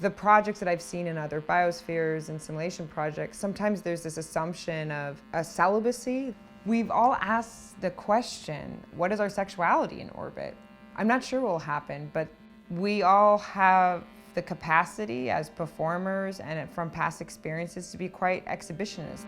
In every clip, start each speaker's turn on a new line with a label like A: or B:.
A: The projects that I've seen in other biospheres and simulation projects, sometimes there's this assumption of a celibacy. We've all asked the question, what is our sexuality in orbit? I'm not sure what will happen, but we all have the capacity as performers and from past experiences to be quite exhibitionist.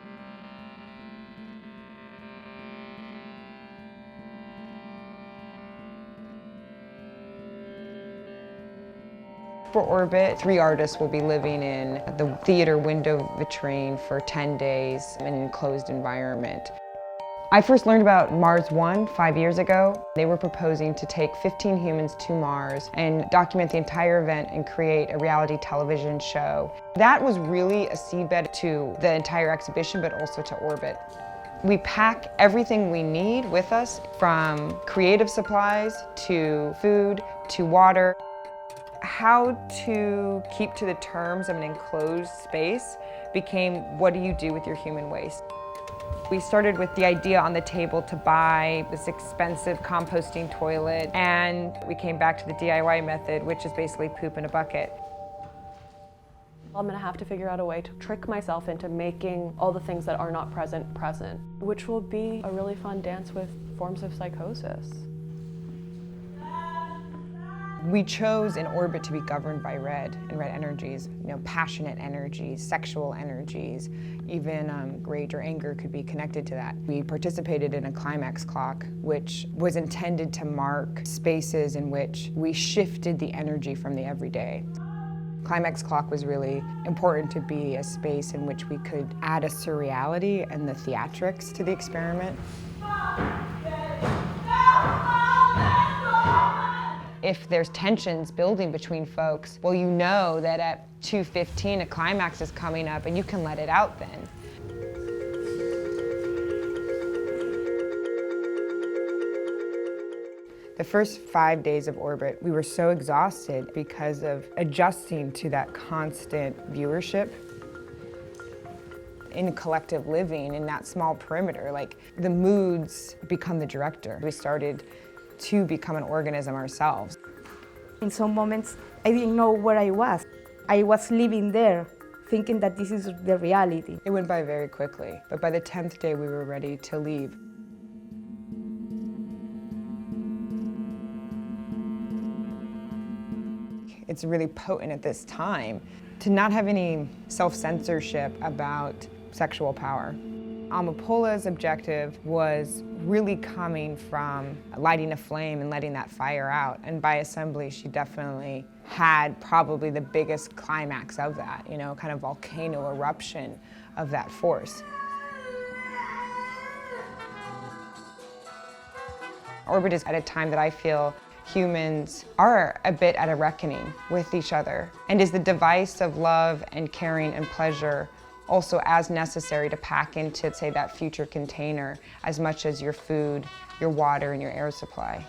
A: For Orbit, 3 artists will be living in the theater window vitrine for 10 days in an enclosed environment. I first learned about Mars One 5 years ago. They were proposing to take 15 humans to Mars and document the entire event and create a reality television show. That was really a seedbed to the entire exhibition, but also to Orbit. We pack everything we need with us, from creative supplies to food to water. How to keep to the terms of an enclosed space became, what do you do with your human waste? We started with the idea on the table to buy this expensive composting toilet, and we came back to the DIY method, which is basically poop in a bucket.
B: I'm gonna have to figure out a way to trick myself into making all the things that are not present, which will be a really fun dance with forms of psychosis.
A: We chose in Orbit to be governed by red and red energies, passionate energies, sexual energies, even rage or anger could be connected to that. We participated in a Climax Clock, which was intended to mark spaces in which we shifted the energy from the everyday. Climax Clock was really important to be a space in which we could add a surreality and the theatrics to the experiment. If there's tensions building between folks, well, you know that at 2:15 a climax is coming up and you can let it out then. The first 5 days of Orbit, we were so exhausted because of adjusting to that constant viewership. In collective living, in that small perimeter, like the moods become the director. We started to become an organism ourselves.
C: In some moments, I didn't know where I was. I was living there, thinking that this is the reality.
A: It went by very quickly, but by the 10th day we were ready to leave. It's really potent at this time to not have any self-censorship about sexual power. Amapola's objective was really coming from lighting a flame and letting that fire out. And by assembly, she definitely had probably the biggest climax of that, kind of volcano eruption of that force. Orbit is at a time that I feel humans are a bit at a reckoning with each other, and is the device of love and caring and pleasure also as necessary to pack into, say, that future container as much as your food, your water, and your air supply.